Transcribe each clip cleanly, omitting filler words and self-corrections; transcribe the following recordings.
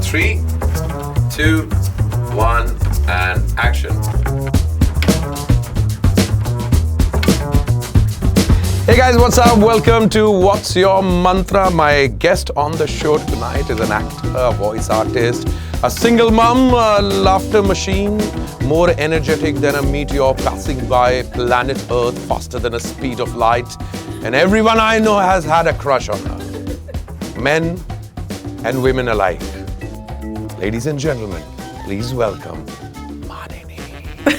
3, 2, 1, and action. Hey guys, what's up? Welcome to What's Your Mantra? My guest on the show tonight is an actor, a voice artist, a single mom, a laughter machine, more energetic than a meteor passing by planet Earth faster than a speed of light. And everyone I know has had a crush on her. Men and women alike. Ladies and gentlemen, please welcome Maninee.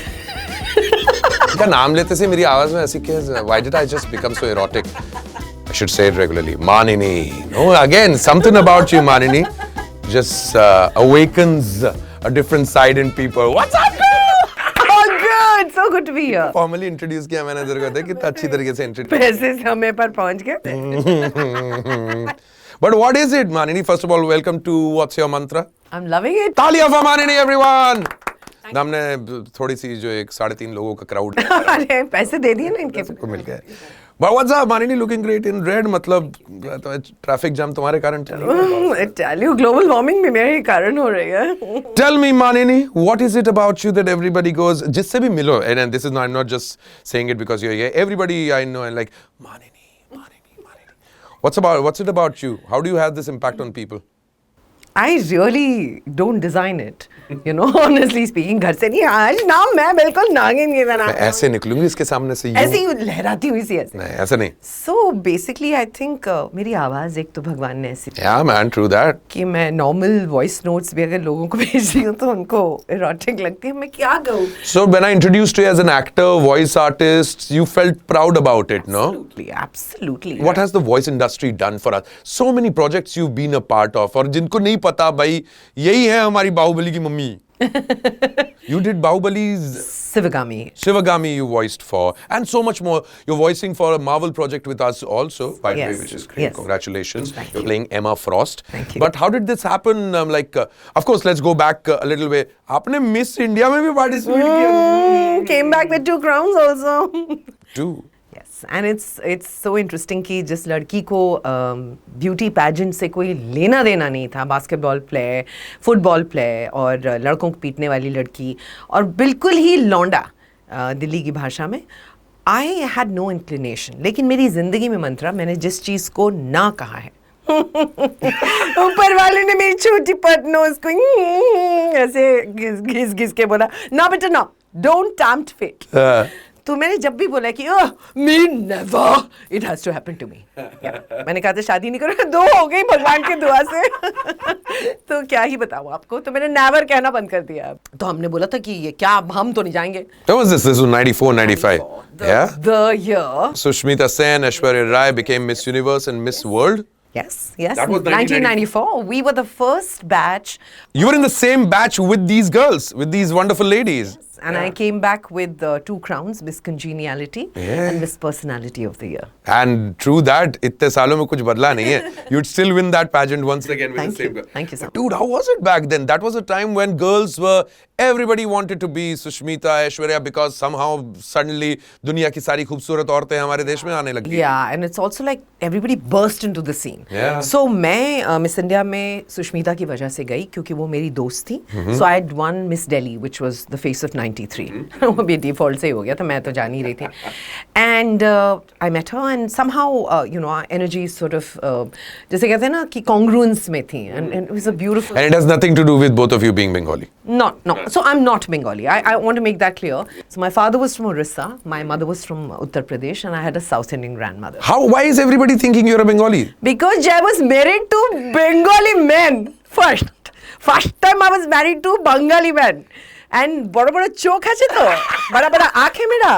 का नाम लेते से मेरी आवाज में ऐसी क्या? Why did I just become so erotic? I should say it regularly. Maninee. No, again, something about you, Maninee, just awakens a different side in people. What's up, girl? Oh, good. So good to be here. Formally introduce किया मैंने तेरे को देखा कितना अच्छी तरीके से introduce. पैसे समय पर पहुंच गए. But what is it, Maninee? First of all, welcome to What's Your Mantra? I'm loving it. तालियां for Maninee, everyone. हमने थोड़ी सी जो 3.5 लोगों का क्राउड अरे पैसे दे दिए ना इनके सबको मिल गए. But what's up, Maninee? Looking great in red. मतलब ट्रैफिक जाम तुम्हारे कारण चल रहा है. Tell you, global warming भी मेरे कारण हो रही है. Tell me, Maninee, what is it about you that everybody goes, जिससे भी मिलो, and this is not, I'm not just saying it because you're here. Everybody I know and like, Maninee. What's it about you? How do you have this impact on people? I really don't design it. You know, honestly speaking, घर से नहीं आज ना मैं बिल्कुल नागिन की तरह. मैं ऐसे निकलूंगी इसके सामने से. ऐसे ही लहराती हुई सी ऐसे. नहीं ऐसे नहीं. So basically, I think मेरी आवाज एक तो भगवान ने ऐसी. Yeah, man, true that. कि मैं normal voice notes भी अगर लोगों को भेज रही हूँ तो उनको erotic लगती है. मैं क्या कहूँ? So when I introduced you as an actor, voice artist, you felt proud about it, no? Absolutely, absolutely. What has the voice industry done for us? So many projects you've been a part of, और जिनको नहीं पता भाई यही है हमारी बाहुबली की mummy. You did Bahubal's Shivagami you voiced for, and so much more. You're voicing for a Marvel project with us also, by the way, which is great. Yes. Congratulations. Thank You're you. playing Emma Frost. Thank you. But how did this happen? Of course, let's go back a little way. आपने Miss India में भी participate किया? Came back with 2 crowns also. 2. Yes, and it's so interesting कि जिस लड़की को beauty pageant से कोई लेना देना नहीं था, बास्केटबॉल प्लेयर, फुटबॉल प्लेयर और लड़कों को पीटने वाली लड़की और बिल्कुल ही लौंडा दिल्ली की भाषा में, आई हैड नो इंक्लिनेशन. लेकिन मेरी जिंदगी में मंत्रा, मैंने जिस चीज़ को ना कहा है ऊपर वाले ने मेरी छोटी पटनोस को ऐसे घिस घिस के बोला, ना बेटा ना, डोंट टेम्प्ट फेट. तो मैंने जब भी बोला कि me never, it has to happen to me. मैंने कहा था शादी नहीं करो, 2 हो गई भगवान की दुआ से. तो क्या ही बताऊं आपको, तो मैंने नेवर कहना बंद कर दिया. तो हमने बोला था कि ये क्या, हम तो नहीं जाएंगे. When was this? This was 94, 95. Yeah? The year. Sushmita Sen, Ashcharyafu became Miss Universe and Miss World. Yes. That was 1994. We were the first batch. You were in the same batch with these girls, with these wonderful ladies. And I came back with 2 crowns, Miss Congeniality and Miss Personality of the Year. And true that, इतने सालों में कुछ बदला नहीं है. You'd still win that pageant once again with the same girl. Thank you so much. Dude, how was it back then? That was a time when girls were, everybody wanted to be Sushmita, Aishwarya, because somehow suddenly दुनिया की सारी खूबसूरत औरतें हमारे देश में आने लगी. Yeah, and it's also like everybody burst into the scene. Yeah. So मैं Miss India में सुष्मिता की वजह से गई क्योंकि वो मेरी दोस्त थी. So I had won Miss Delhi, which was the face of 93. वो भी default से ही हो गया था, मैं तो जान ही रही थी. And I met her and somehow our energy sort of जैसे कहते हैं ना कि congruence में थी, and it was a beautiful. And it has nothing to do with both of you being Bengali. No. So I'm not Bengali. I want to make that clear. So my father was from Orissa, my mother was from Uttar Pradesh, and I had a South Indian grandmother. Why is everybody thinking you're a Bengali? Because I was married to Bengali men first. First time I was married to Bengali men. And बड़ा बड़ा चोक है तो बड़ा बड़ा आँख है मेरा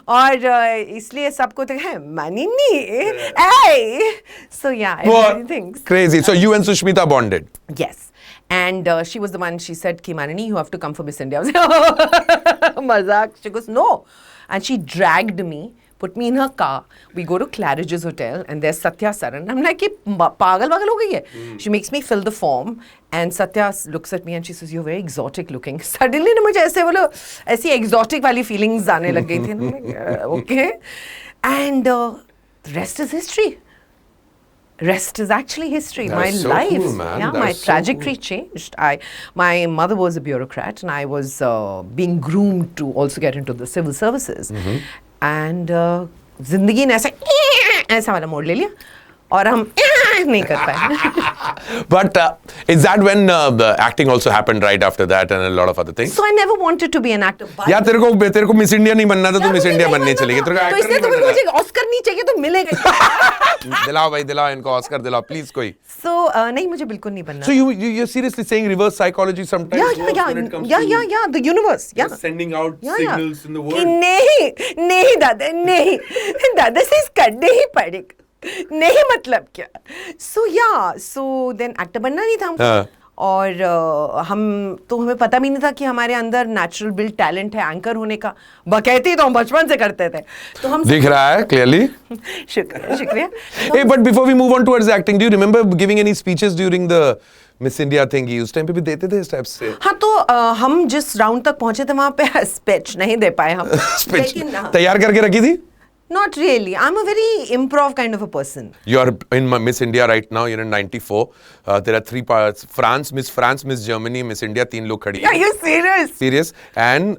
और इसलिए सबको तो है Maninee. Hey, so yeah, everybody thinks. Crazy. So you and Sushmita bonded. Yes. And she was the one, she said, Ki Maninee, you have to come for Miss India. I was like, Mazak. She goes, no. And she dragged me, put me in her car. We go to Claridge's Hotel and there's Satya Saran. I'm like, pagal ho gayi hai. She makes me fill the form and Satya looks at me and she says, you're very exotic looking. Suddenly na mujhe aise exotic wali feelings aane lag gayi thi. Okay. And the rest is history. rest is actually history. That's my so life, cool, man. yeah, That's my so trajectory changed. My mother was a bureaucrat, and I was being groomed to also get into the civil services. And जिंदगी ने ऐसा वाला मोड़ ले लिया, और हम नहीं कर पाए. But is that when the acting also happened right after that and a lot of other things? So I never wanted to be an actor. या तेरे को मिस इंडिया नहीं बनना था, तू मिस इंडिया बनने चली गई. तेरे को तो एक्टर इसलिए नहीं तुम्हें बनना मुझे ऑस्कर नहीं चाहिए तो मिलेगा. दिलाओ भाई, दिलाओ इनको ऑस्कर दिलाओ प्लीज कोई. So नहीं, मुझे बिल्कुल नहीं बनना. So you're seriously saying reverse psychology sometimes works when it comes to the universe, sending out signals in the कि world. नहीं दादा से इस करने ही पड़ेगा. नहीं मतलब क्या. So then एक्टर बनना नहीं था हमको. और हमें पता भी नहीं था कि हमारे अंदर नेचुरल बिल्ड टैलेंट है एंकर होने का. बकैती तो हम बचपन से करते थे. तो हम दिख रहा है clearly. शुक्रिया. Hey, but before we move on towards acting, do you remember giving any speeches during the Miss India thingy? उस टाइम पे भी देते थे इस टाइप से? हाँ, तो हम जिस राउंड तक पहुंचे थे वहाँ पे स्पीच नहीं दे पाए हम. Speech तैयार करके रखी थी? Not really. I'm a very improv kind of a person. You're in Miss India right now. You're in 94. There are 3 parts: France, Miss Germany, Miss India. 3 लोग खड़ी हैं. Are you serious? Serious. And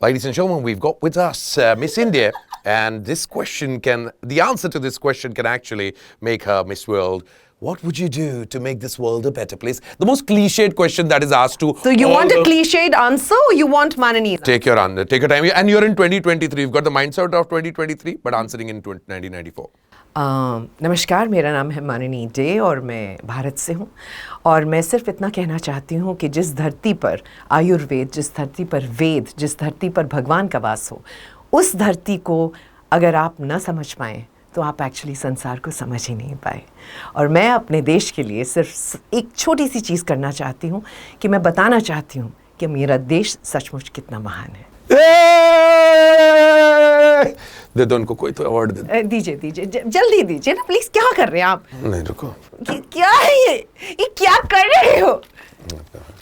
ladies and gentlemen, we've got with us Miss India, and the answer to this question can actually make her Miss World. What would you do to make this world a better place? The most cliched question that is asked to. So you want a cliched answer, or you want Maninee? Take your answer. Take your time. And you're in 2023. You've got the mindset of 2023, but answering in 1994. नमस्कार, मेरा नाम है मानिनी day और मैं भारत से हूँ. और मैं सिर्फ इतना कहना चाहती हूँ कि जिस धरती पर आयुर्वेद, जिस धरती पर वेद, जिस धरती पर भगवान का वास हो, उस धरती को अगर आप न समझ पाएँ तो आप एक्चुअली संसार को समझ ही नहीं पाए. और मैं अपने देश के लिए सिर्फ एक छोटी सी चीज़ करना चाहती हूँ कि मैं बताना चाहती हूँ कि मेरा देश सचमुच कितना महान है. दे दो उनको कोई तो अवार्ड दे. दीजिए जल्दी दीजिए ना प्लीज. क्या कर रहे हैं आप? नहीं रुको. क्या है ये क्या कर रहे हो?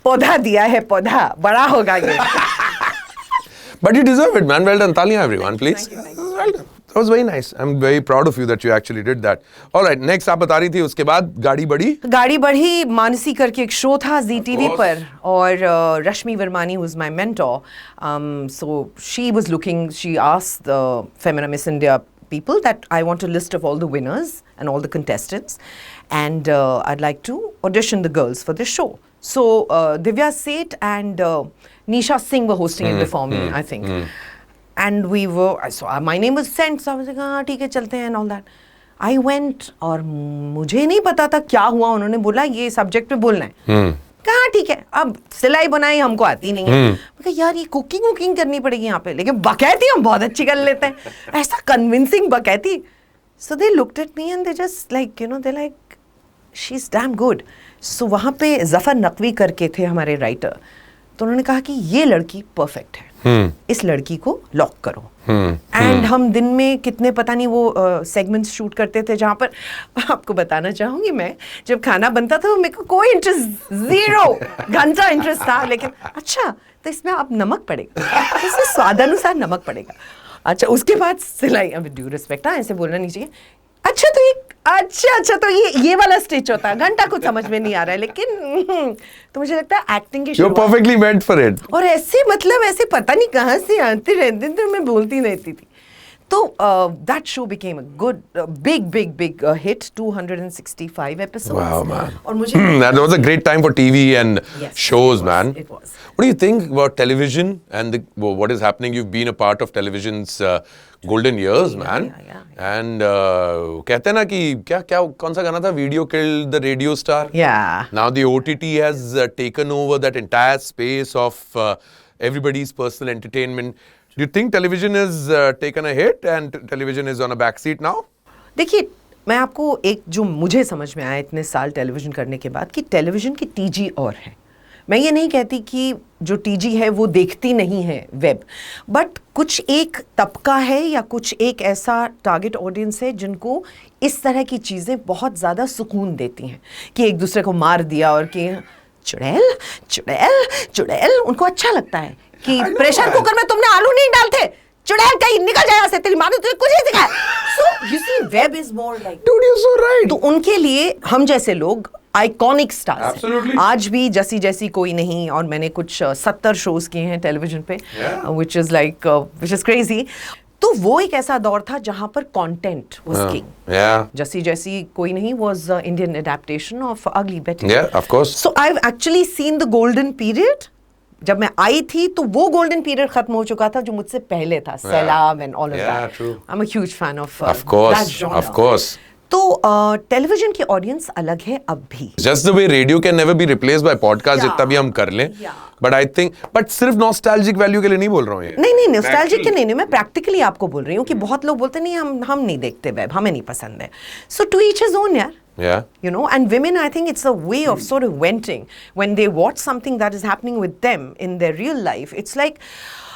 पौधा दिया है, पौधा बड़ा होगा ये. But you deserve it, man. Well done. Talia, everyone, please. Thank you. Well done. That was very nice. I'm very proud of you that you actually did that. All right, next आप बता रही थी उसके बाद गाड़ी बढ़ी मानसी करके एक शो था जी टीवी पर, और रश्मि वर्मानी was my mentor. So she was looking, she asked the Femina Miss India people that I want a list of all the winners and all the contestants, and I'd like to audition the girls for the show. So Divya Seth and Nisha Singh were hosting it before me, I think. And we were, so my name was sent, so I was like, हाँ ठीक है चलते हैं and all that. I went, और मुझे नहीं पता था क्या हुआ. उन्होंने बोला ये सब्जेक्ट पे बोलना है. कहा ठीक है. अब सिलाई बुनाई हमको आती नहीं है. मैं कहा यार ये कुकिंग करनी पड़ेगी यहाँ पे, लेकिन बकैती हम बहुत अच्छी कर लेते हैं. ऐसा convincing बकैती. So they looked at me and they just like, you know, they're like, she's damn good. So वहाँ पे जफर नकवी करके थे हमारे राइटर. तो उन्होंने कहा कि ये लड़की परफेक्ट है, इस लड़की को लॉक करो. एंड हम दिन में कितने पता नहीं वो सेगमेंट्स शूट करते थे, जहाँ पर आपको बताना चाहूँगी मैं, जब खाना बनता था मेरे को कोई इंटरेस्ट, 0 घंटा इंटरेस्ट था, लेकिन अच्छा तो इसमें अब नमक पड़ेगा, इसमें स्वादानुसार नमक पड़ेगा. अच्छा उसके बाद सिलाई, अब ड्यू रिस्पेक्ट, हाँ ऐसे बोलना नहीं चाहिए. अच्छा तो ये वाला स्टिच होता है. घंटा कुछ समझ में नहीं आ रहा है, लेकिन तो मुझे लगता है एक्टिंग की You're perfectly meant for it. और ऐसे मतलब ऐसे पता नहीं कहाँ से आते रहते थे, मैं बोलती रहती थी. तो that show became a good big hit. 265 episodes. Wow, man. और मुझे that was a great time for TV and shows, man. It was. What do you think about television and what is happening? You've been a part of television's golden years, man. Yeah. And कहते हैं ना कि क्या कौन सा गाना था? Video killed the radio star. Yeah. Now the OTT has taken over that entire space of everybody's personal entertainment. Do you think television has taken a hit and television is on a backseat now? देखिए, मैं आपको एक जो मुझे समझ में आया इतने साल टेलीविजन करने के बाद, कि टेलीविजन की टीजी और है. मैं ये नहीं कहती कि जो टीजी है वो देखती नहीं है वेब, बट कुछ एक तबका है या कुछ एक ऐसा टारगेट ऑडियंस है जिनको इस तरह की चीज़ें बहुत ज़्यादा सुकून देती हैं, कि एक दूसरे को मार दिया और कि चुड़ैल उनको अच्छा लगता है कि प्रेशर कुकर में तुमने आलू नहीं डालते, चुड़ैल कहीं निकल जाए से, तेरी माँ ने तुझे कुछ नहीं सिखाया. So You see, web is more like. Dude, you're so right. तो उनके लिए हम जैसे लोग आइकॉनिक स्टार्स हैं. आज भी जैसी जैसी कोई नहीं, और मैंने कुछ 70 शोज किए हैं टेलीविजन पे, विच इज क्रेजी. तो वो एक ऐसा दौर था जहां पर कंटेंट वाज किंग. जैसी जैसी कोई नहीं वाज इंडियन एडेप्टेशन ऑफ अगली बेटी. Of course. So I have actually seen the golden period. जब मैं आई थी तो वो गोल्डन पीरियड खत्म हो चुका था जो मुझसे पहले था. सैलाब and all of that. I am a huge fan of of course. तो टेलीविजन की ऑडियंस अलग है अब भी. Just the way radio can never be replaced by podcast, जितना भी हम कर लें. But I think, but सिर्फ nostalgic value के लिए नहीं बोल रहा हूँ ये. नहीं nostalgic के नहीं, मैं practically आपको बोल रही हूँ कि बहुत लोग बोलते नहीं हम नहीं देखते वेब, हमें नहीं पसंद है. So to each his own, यार. Yeah. You know, and women, I think it's a way of sort of venting when they watch something that is happening with them in their real life. It's like,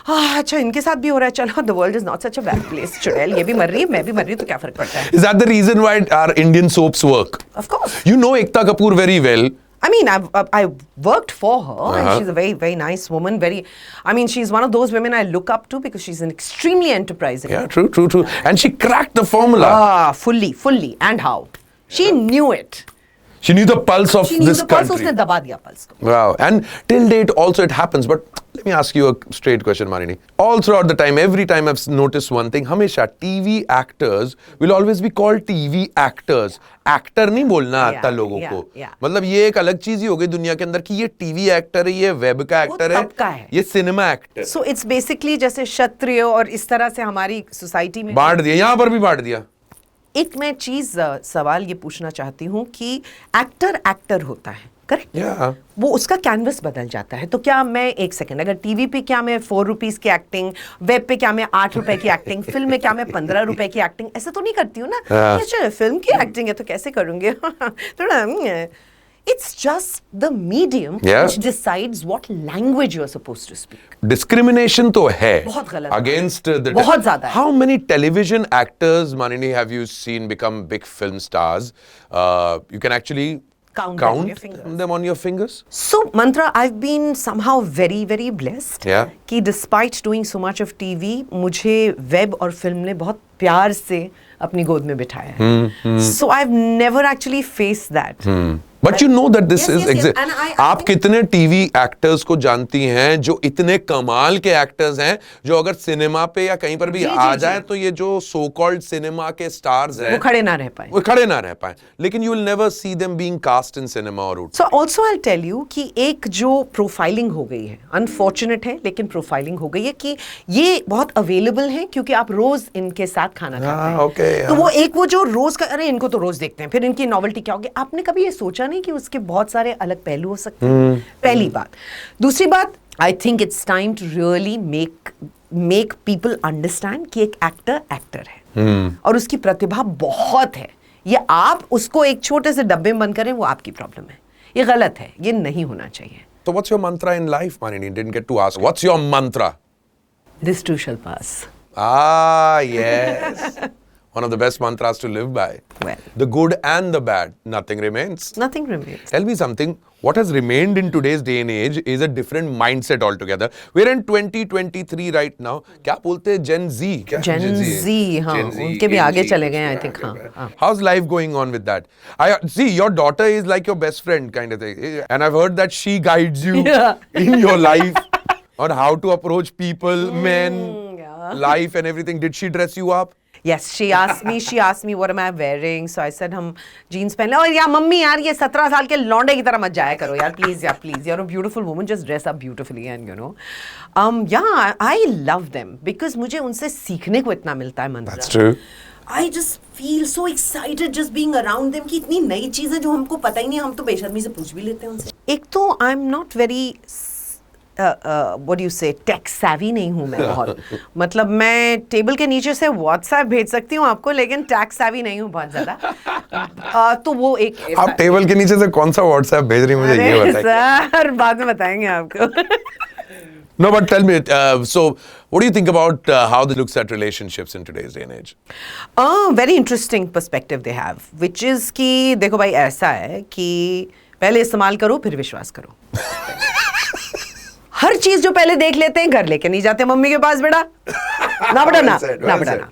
अच्छा इनके साथ भी हो रहा है, चलो, the world is not such a bad place. चुड़ैल ये भी मर रही है, मैं भी मर रही हूँ, तो क्या फर्क पड़ता है? Is that the reason why our Indian soaps work? Of course. You know Ekta Kapoor very well. I mean, I worked for her, and she's a very, very nice woman. I mean, she's one of those women I look up to because she's an extremely enterprising. Yeah, true. And she cracked the formula. Fully. And how? She knew it. She knew the pulse of this country. उसने दबा दिया pulse को. Wow. And till date also it happens. But let me ask you a straight question, Maninee. All throughout the time, every time I've noticed one thing. हमेशा TV actors will always be called TV actors. Actor नहीं बोलना आता लोगों को. मतलब ये एक अलग चीज ही हो गई दुनिया के अंदर कि ये TV एक्टर है, ये वेब का एक्टर है, ये cinema actor. So it's basically जैसे क्षत्रिय और इस तरह से हमारी सोसाइटी में बांट दिया, यहाँ पर भी बांट दिया. एक मैं चीज सवाल ये पूछना चाहती हूँ कि एक्टर होता है, करेक्ट? वो उसका कैनवस बदल जाता है. तो क्या मैं एक सेकंड, अगर टीवी पे क्या मैं 4 रुपीज की एक्टिंग, वेब पे क्या मैं 8 रुपए की एक्टिंग, फिल्म में क्या मैं 15 रुपए की एक्टिंग, ऐसा तो नहीं करती हूँ ना. अच्छा फिल्म की एक्टिंग है तो कैसे करूंगी? थोड़ा it's just the medium which decides what language you're supposed to speak. Discrimination तो है बहुत गलत against the बहुत ज़्यादा है. How many television actors, Maninee, have you seen become big film stars? You can actually count them on your fingers. So Mantra, I've been somehow very, very blessed. Yeah. कि despite doing so much of TV, मुझे web और film ने बहुत प्यार से अपनी गोद में बिठाया है. So I've never actually faced that. But you know that this is आप कितने टीवी एक्टर्स को जानती हैं जो इतने कमाल के एक्टर्स हैं जो अगर सिनेमा पे या कहीं पर भी आ जाए तो ये जो सो कॉल्ड सिनेमा के स्टार्स हैं वो खड़े ना रह पाए, लेकिन you will never see them being cast in cinema or OTT. So also I'll tell you कि एक जो प्रोफाइलिंग हो गई है, अनफॉर्चुनेट है लेकिन प्रोफाइलिंग हो गई है कि ये बहुत अवेलेबल है क्योंकि आप रोज इनके साथ खाना खाते हैं. तो वो एक वो जो रोज का, अरे इनको तो रोज देखते हैं, फिर इनकी नॉवेल्टी क्या होगी. आपने कभी ये सोचा नहीं कि उसके बहुत सारे अलग पहलू हो सकते हैं? पहली बात. दूसरी बात, I think it's time to really make people understand कि एक एक्टर है और उसकी प्रतिभा बहुत है. ये आप उसको एक छोटे से डब्बे में बंद करें, वो आपकी प्रॉब्लम है. ये गलत है, ये नहीं होना चाहिए. So what's your mantra in life, Maninee? Didn't get to ask. What's your mantra? This too shall pass. Yes. One of the best mantras to live by. Well, the good and the bad. Nothing remains. Nothing remains. Tell me something. What has remained in today's day and age is a different mindset altogether. We're in 2023 right now. क्या बोलते हैं? Gen Z. Gen Z, हाँ. उनके भी आगे चले गए, I think, हाँ. How's life going on with that? I see your daughter is like your best friend kind of thing, and I've heard that she guides you in your life on how to approach people, men, life, and everything. Did she dress you up? Yes, she asked me what am I wearing, so I said हम jeans पहन ले. और यार mummy यार ये 17 साल के लौंडे की तरह मत जाया करो यार, please you're a beautiful woman, just dress up beautifully and you know, yeah, I love them because मुझे उनसे सीखने को इतना मिलता है. मंत्रा, That's true. I just feel so excited just being around them कि इतनी नई चीजें जो हमको पता ही नहीं, हम तो बेशर्मी से पूछ भी लेते हैं उनसे. एक तो I'm not very what do you say, tech savvy नहीं हूँ मैं बहुत. मतलब मैं टेबल के नीचे से व्हाट्सएप भेज सकती हूँ आपको, लेकिन tech savvy नहीं हूँ बहुत ज़्यादा. तो वो एक, आप टेबल के नीचे से कौन सा व्हाट्सएप भेज रही हैं मुझे ये बताइए. सर बाद में बताएंगे आपको. No, but tell me, so what do you think about how they looks at relationships in today's day and age? Very interesting perspective they have, which is कि देखो भाई ऐसा है कि पहले इस्तेमाल करो फिर विश्वास करो. हर चीज जो पहले देख लेते हैं घर लेके नहीं जाते मम्मी के पास. बेटा ना बेटा ना.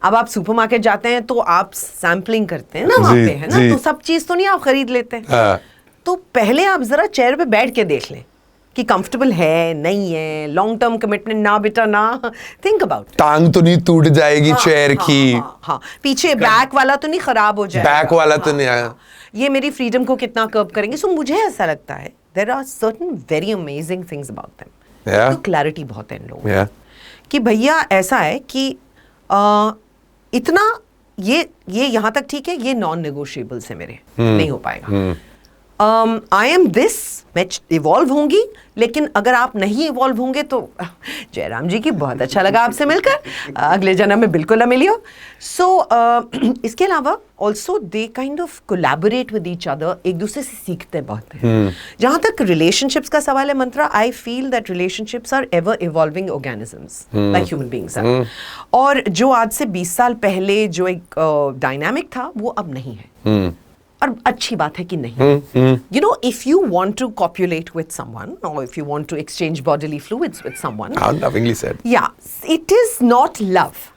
अब आप सुपरमार्केट जाते हैं तो आप सैम्पलिंग करते हैं ना वहाँ पे, है ना, तो सब चीज तो नहीं आप खरीद लेते हैं। तो पहले आप जरा चेयर पे बैठ के देख लें कि कंफर्टेबल है नहीं है, लॉन्ग टर्म कमिटमेंट ना बेटा ना, थिंक अबाउट, टांग तो नहीं टूट जाएगी चेयर की, हाँ, पीछे बैक वाला तो नहीं खराब हो जाएगा, बैक वाला तो नहीं आया, ये मेरी फ्रीडम को कितना कर्ब करेंगे। सो मुझे ऐसा लगता है there are certain very amazing things about them. तो क्लैरिटी बहुत है इन लोगों में कि भैया ऐसा है कि इतना ये यहाँ तक ठीक है, ये नॉन नेगोशिएबल्स है मेरे, नहीं हो पाएगा। आई एम दिस, मैं इवॉल्व होंगी, लेकिन अगर आप नहीं इवॉल्व होंगे तो जयराम जी की बहुत अच्छा लगा आपसे मिलकर, अगले जन्म में बिल्कुल ना मिलियो। सो इसके अलावा also they kind of collaborate with each other, एक दूसरे से सीखते बहुत हैं। जहाँ तक रिलेशनशिप्स का सवाल है मंत्रा, I feel that relationships are ever evolving organisms like human beings are, और जो आज से 20 साल पहले जो एक डायनामिक था वो अब नहीं है, और अच्छी बात है कि नहीं। You know, if you want to copulate with someone, or if you want to exchange bodily fluids with someone, how lovingly said. Yeah, it is not love.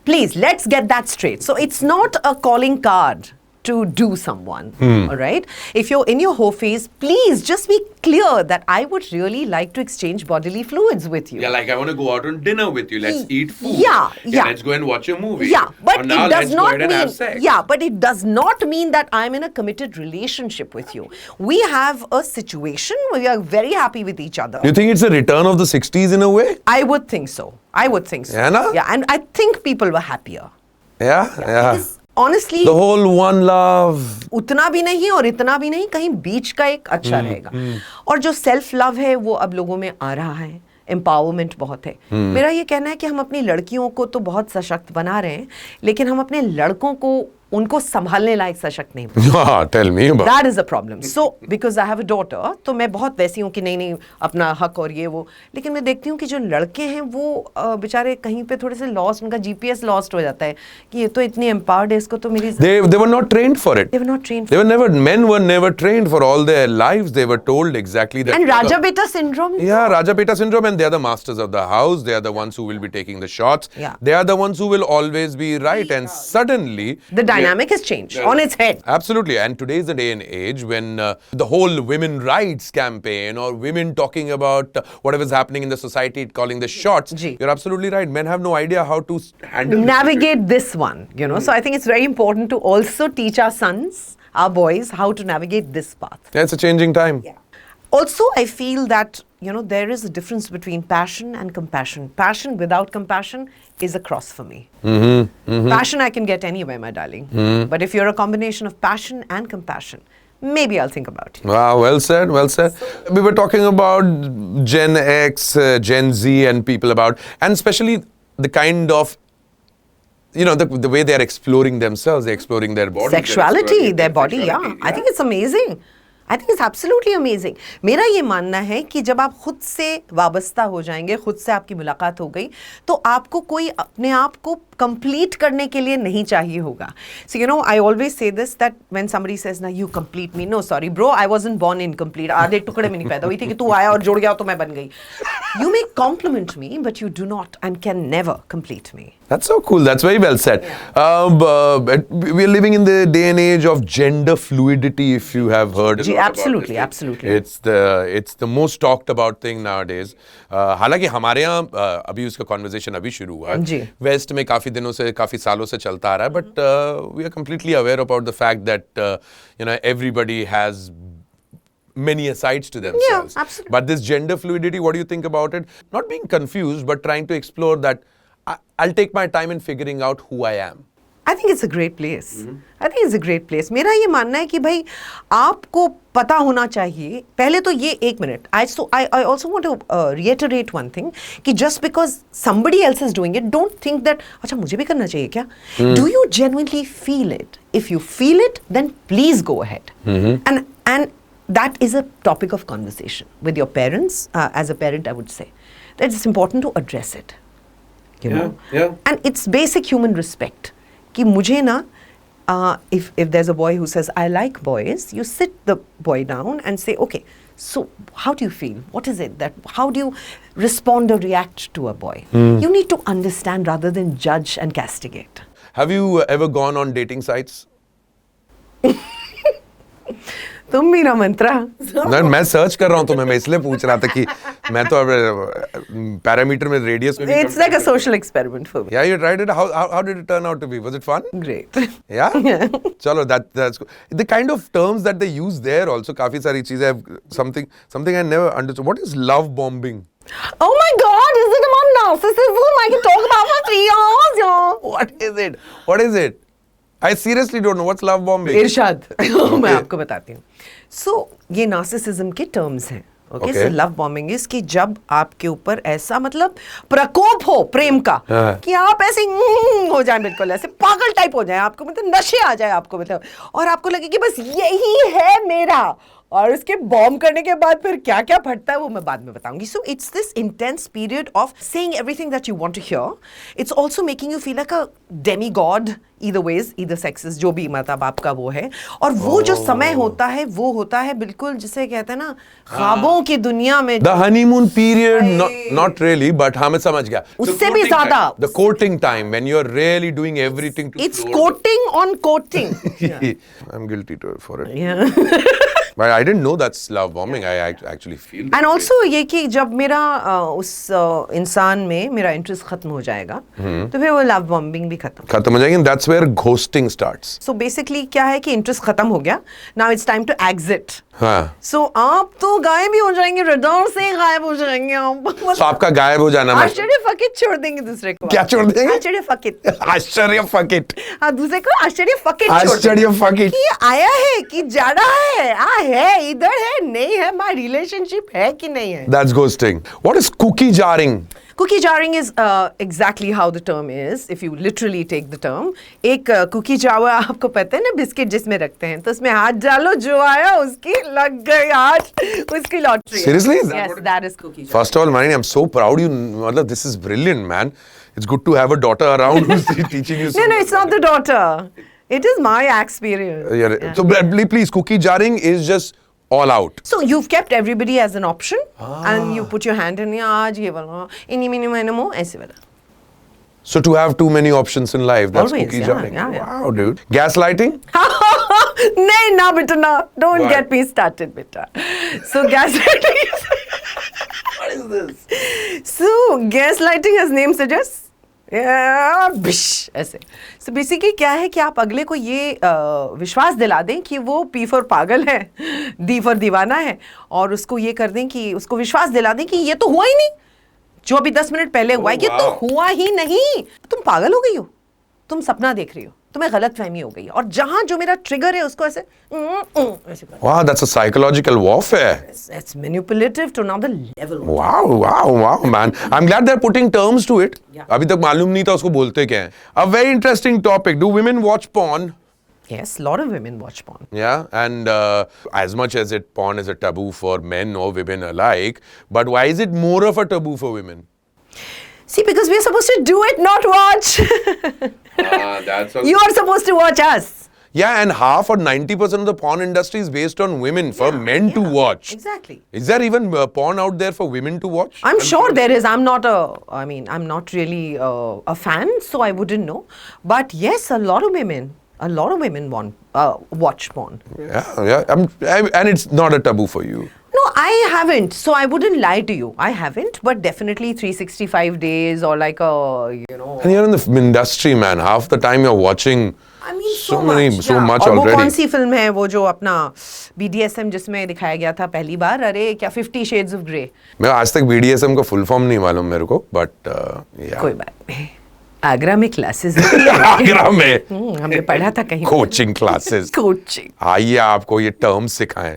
Please, let's get that straight. So it's not a calling card to do someone, all right? If you're in your whole phase, please just be clear that I would really like to exchange bodily fluids with you. Yeah, like I want to go out on dinner with you. Let's eat food. Yeah. Let's go and watch a movie. Yeah, but now it does let's not go ahead and mean. have sex. Yeah, but it does not mean that I'm in a committed relationship with you. We have a situation where we are very happy with each other. You think it's a return of the 60s in a way? I would think so. I would think so. Yeah, na? Yeah, and I think people were happier. Yeah. Because honestly, the whole one love. उतना भी नहीं और इतना भी नहीं, कहीं बीच का एक अच्छा रहेगा। और जो सेल्फ लव है वो अब लोगों में आ रहा है, एम्पावरमेंट बहुत है। मेरा ये कहना है कि हम अपनी लड़कियों को तो बहुत सशक्त बना रहे हैं, लेकिन हम अपने लड़कों को उनको संभालने लायक सशक्त नहीं बना। Tell me about That is a problem. So because I have a daughter, तो मैं बहुत वैसी हूँ कि नहीं अपना हक और ये वो, लेकिन मैं देखती हूँ कि जो लड़के हैं वो बेचारे कहीं पे थोड़े से लॉस्ट, उनका GPS लॉस्ट हो जाता है कि ये तो इतनी एम्पावर्ड है, इसको तो मेरी they were not trained for it. They were not trained. They were never, men were never trained for all their lives. They were told exactly that. And Raja Beta syndrome. Yeah, Raja Beta syndrome, and they are the masters of the house. They are the ones who will be taking the shots. Yeah. They are the ones who will always be right. And suddenly the dynamic has changed on its head. Absolutely. And today is the day and age when the whole women rights campaign or women talking about whatever is happening in the society, calling the shots. You're absolutely right. Men have no idea how to handle navigate this one, you know. So I think it's very important to also teach our sons, our boys, how to navigate this path. Yeah, it's a changing time. Yeah. Also, I feel that, you know, there is a difference between passion and compassion. Passion without compassion is a cross for me. Passion I can get anywhere, my darling. But if you're a combination of passion and compassion, maybe I'll think about it. Wow, well said, well said. We were talking about Gen X, Gen Z and people about, and especially the kind of, you know, the way they're exploring themselves, they're exploring their body. Sexuality, their body, yeah. I think it's amazing. I think it's absolutely amazing. मेरा ये मानना है कि जब आप खुद से वाबस्ता हो जाएंगे, खुद से आपकी मुलाकात हो गई, तो आपको कोई अपने आप को complete करने के लिए नहीं चाहिए होगा. So, you know, I always say this, that when somebody says, "Na, you complete me." No, sorry, bro, I wasn't born incomplete. आधे टुकड़े में नहीं पैदा हुई थी कि तू आया और जुड़ गया तो मैं बन गई. You may compliment me, but you do not and can never complete me. That's so cool. That's very well said. We're living in the day and age of gender fluidity, if you have heard. Absolutely, absolutely. It's the most talked about thing nowadays. हालांकि हमारे यहाँ अभी उसका conversation अभी शुरू हुआ है. West में काफी दिनों से, काफी सालों से चलता आ रहा है. But we are completely aware about the fact that you know, everybody has many asides to themselves. Yeah, absolutely. But this gender fluidity, what do you think about it? Not being confused, but trying to explore that. I'll take my time in figuring out who I am. I think it's a great place. I think it's a great place. मेरा ये मानना है कि भाई आपको पता होना चाहिए. पहले तो ये एक minute. I also want to reiterate one thing कि just because somebody else is doing it, don't think that अच्छा मुझे भी करना चाहिए क्या? Do you genuinely feel it? If you feel it, then please go ahead. And that is a topic of conversation with your parents. As a parent, I would say that it's important to address it. You know, and it's basic human respect. कि मुझे ना, if there's a boy who says I like boys, you sit the boy down and say, okay, So how do you feel? What is it that, how do you respond or react to a boy? You need to understand rather than judge and castigate. Have you ever gone on dating sites? तुम भी ना मंत्रा. नहीं, मैं search कर रहा हूँ तुम्हें, मैं इसलिए पूछ रहा था कि मैं तो अब पैरामीटर में रेडियस में It's like a social experiment for me. Yeah, you tried it. How did it turn out to be? Was it fun? Great. Yeah? Chalo, that's good. The kind of terms that they use there also, काफी सारी चीजें have something I never understood. What is love bombing? Oh my God, is it about narcissism? I can talk about for 3 hours, yeah. What is it? What is it? I seriously don't know. What's love bombing? इरशाद. मैं आपको बताती हूँ. So ये narcissism के terms हैं. Okay, so love bombing is कि जब आपके ऊपर ऐसा मतलब प्रकोप हो प्रेम का कि आप ऐसे हो जाए, बिल्कुल ऐसे पागल टाइप हो जाए, आपको मतलब नशे आ जाए आपको, मतलब और आपको लगे कि बस यही है मेरा, और उसके बॉम्ब करने के बाद फिर क्या क्या फटता है वो मैं बाद में बताऊंगी. So it's this intense period of saying everything that you want to hear. It's also making you feel like a demi god, either ways, either sexes, जो भी मतलब आपका वो है. और वो जो समय होता है वो होता है बिल्कुल जिसे कहते हैं ना ख्वाबों की दुनिया में. The honeymoon period, not really, but हाँ मैं समझ गया. उससे भी ज्यादा the courting time, when you are really doing everything to. It's courting on courting. I am guilty for it. But I didn't know that's love bombing. I actually feel. And also ये कि जब मेरा उस इंसान में मेरा interest खत्म हो जाएगा तो फिर वो लव बॉम्बिंग भी खत्म हो जाएगी. And that's where ghosting starts. So basically क्या है कि इंटरेस्ट खत्म हो गया. Now it's time to exit. हाँ. So आप तो गायब ही हो जाएंगे, रडार से गायब हो जाएंगे आप. So आपका गायब हो जाना. आश्चर्य फकित छोड़ देंगे दूसरे को. क्या छोड़ देंगे? आश्चर्य फकित. आश्चर्य फकित. हाँ, दूसरे को आश्चर्य फकित. आश्चर्य फकित. कि आया है कि जा रहा है, है इधर है नहीं है, my relationship है कि नहीं है. That's ghosting. What is cookie jarring? Cookie jarring is exactly how the term is. If you literally take the term, एक cookie jar आपको पता है ना, बिस्किट जिसमें रखते हैं, तो उसमें हाथ डालो, जो आया उसकी लग गई हाथ, उसकी lottery. Seriously? Yes, that is cookie jar. First of all, Maninee, I'm so proud you. मतलब this is brilliant, man. It's good to have a daughter around who's teaching you. No, it's not the daughter. It is my experience. Yeah. So please, cookie jarring is just all out. So you've kept everybody as an option, and you put your hand in your आज ये वाला, इन्हीं mini मो ऐसे वाला. So to have too many options in life, that's Always, cookie yeah, jarring. yeah. Wow, dude. Gaslighting? नहीं ना बेटा ना. Don't Why? get me started बेटा. So gaslighting. What is this? So gaslighting, as name suggests, ऐसे. So basically क्या है कि आप अगले को ये विश्वास दिला दें कि वो पी फॉर पागल है, डी फॉर दीवाना है, और उसको ये कर दें कि उसको विश्वास दिला दें कि ये तो हुआ ही नहीं, जो अभी 10 मिनट पहले हुआ है ये तो हुआ ही नहीं, तुम पागल हो गई हो, तुम सपना देख रही हो, तुम्हें गलत फहमी हो गई, और जहां जो मेरा ट्रिगर है उसको ऐसे Wow, that's a psychological warfare. It's manipulative to another level. Wow, man. I'm glad they're putting terms to it. Yeah. अभी तक मालूम नहीं था उसको बोलते क्या हैं. A very interesting topic. Do women watch porn? Yes, a lot of women watch porn. Yeah, and as much as porn is a taboo for men or women alike, but why is it more of a taboo for women? See, because we're supposed to do it, not watch. That's You are supposed to watch us. Yeah, and half or 90% of the porn industry is based on women, for men to watch. Exactly. Is there even porn out there for women to watch? I'm sure there is. I'm not really a fan, so I wouldn't know. But yes, a lot of women watch porn. Yeah. And it's not a taboo for you. No, I haven't. So I wouldn't lie to you. I haven't, but definitely 365 days or like And you're in the industry, man. Half the time you're watching. I mean, so much और already. वो कौन सी film है वो जो अपना BDSM जिसमें दिखाया गया था पहली बार, अरे क्या 50 Shades of Grey. मैं आज तक BDSM का फुल फॉर्म नहीं मालूम मेरे को, but yeah. कोई बात नहीं. आगरा में क्लासेस आगरा में हमने पढ़ा था कहीं. Coaching classes. कोचिंग. आइए आपको ये टर्म्स सिखाएं.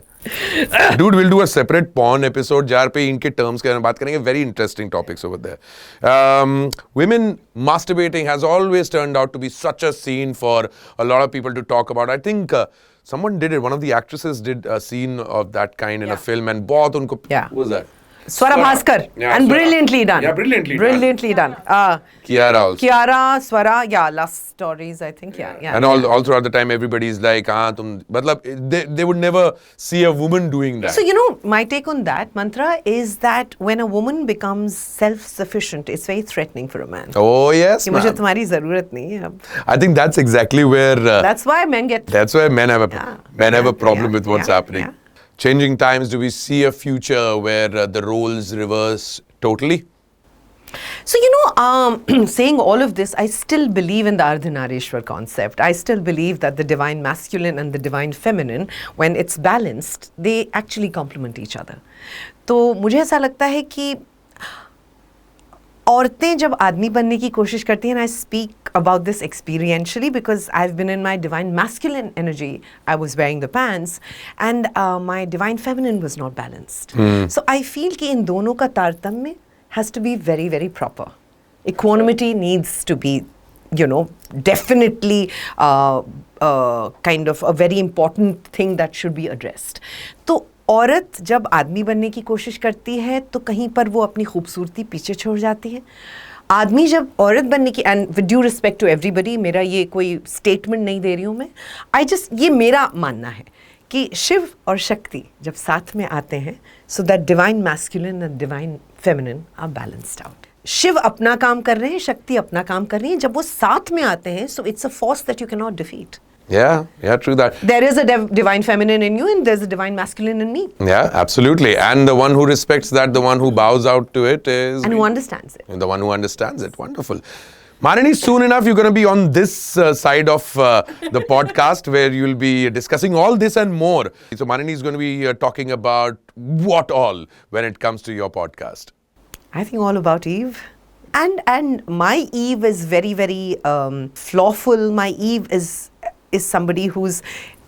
Dude, we'll do a separate porn episode जहाँ पे इनके terms के बारे में बात करेंगे. Very interesting topics over there. Women masturbating has always turned out to be such a scene for a lot of people to talk about. I think someone did it. One of the actresses did a scene of that kind in a film, and बहुत उनको. Yeah. What was that? Swara Bhaskar. Yeah, And Swara. brilliantly done. Yeah, brilliantly done. Kiara also. Kiara, Swara, yeah, last stories, I think, yeah. And all throughout the time, everybody is like, they would never see a woman doing that. So, you know, my take on that, Mantra, is that when a woman becomes self-sufficient, it's very threatening for a man. Oh, yes, कि मुझे ma'am. तुम्हारी जरूरत नहीं है अब. I think that's exactly where... That's why men get... That's why men have a problem with what's happening. Yeah. Changing times, do we see a future where the roles reverse totally? So, you know, saying all of this, I still believe in the Ardhanarishwar concept. I still believe that the divine masculine and the divine feminine, when it's balanced, they actually complement each other. तो मुझे ऐसा लगता है कि औरतें जब आदमी बनने की कोशिश करती हैं, and I speak about this experientially because I've been in my divine masculine energy. I was wearing the pants and my divine feminine was not balanced. So I feel कि इन दोनों का तारतम्य has to be very, very proper. Equanimity needs to be, you know, definitely kind of a very important thing that should be addressed. तो औरत जब आदमी बनने की कोशिश करती है तो कहीं पर वो अपनी खूबसूरती पीछे छोड़ जाती है. आदमी जब औरत बनने की, and with due respect to everybody, मेरा ये कोई स्टेटमेंट नहीं दे रही हूँ मैं, ये मेरा मानना है कि शिव और शक्ति जब साथ में आते हैं, so that divine masculine and divine feminine are balanced out. Shiva अपना काम कर रहे हैं, शक्ति अपना काम कर रही है. जब वो साथ में आते हैं, so it's a force that you can not defeat. Yeah, true that. There is a divine feminine in you and there's a divine masculine in me. Yeah, absolutely. And the one who respects that, the one who bows out to it is... And who understands it. And the one who understands it. Wonderful. Maninee, soon enough, you're going to be on this side of the podcast where you'll be discussing all this and more. So Maninee is going to be talking about what all when it comes to your podcast? I think all about Eve. And my Eve is very, very flawful. My Eve is somebody who's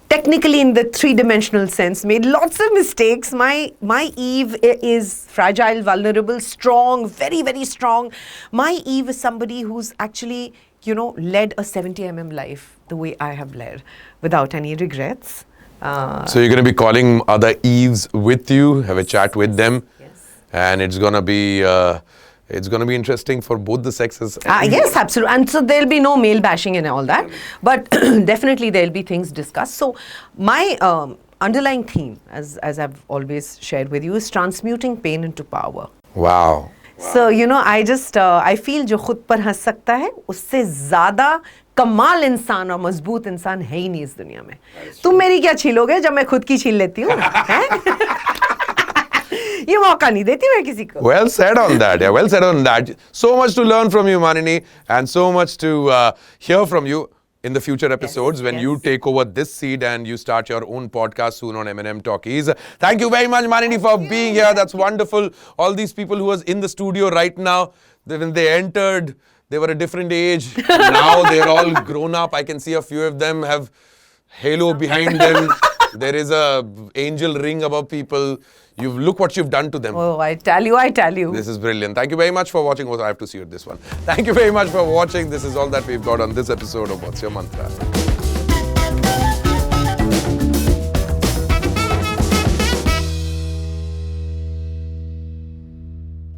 technically in the three-dimensional sense made lots of mistakes. My Eve is fragile, vulnerable, strong, very, very strong. My Eve is somebody who's actually, you know, led a 70 life the way I have led without any regrets. So you're going to be calling other Eves with you, have a chat with them. Yes. And it's going to be... it's going to be interesting for both the sexes. Yes, absolutely. And so there'll be no male bashing and all that. But definitely there'll be things discussed. So my underlying theme, as I've always shared with you, is transmuting pain into power. Wow. So, you know, I feel जो खुद पर हंस सकता है, उससे ज़्यादा कमाल इंसान और मजबूत इंसान है ही नहीं इस दुनिया में. तुम मेरी क्या छीलोगे जब मैं खुद की छील लेती हूँ? ये मौका नहीं देती मैं किसी को. Well said on that. Yeah, well said on that. So much to learn from you, Maninee, and so much to hear from you in the future episodes when you take over this seed and you start your own podcast soon on MnM Talkies. Thank you very much, Maninee, for being here. That's wonderful. All these people who are in the studio right now, when they entered, they were a different age. Now they're all grown up. I can see a few of them have halo behind them. There is a angel ring above people. Look what you've done to them. Oh, I tell you. This is brilliant. Thank you very much for watching. I have to see you at this one. Thank you very much for watching. This is all that we've got on this episode of What's Your Mantra.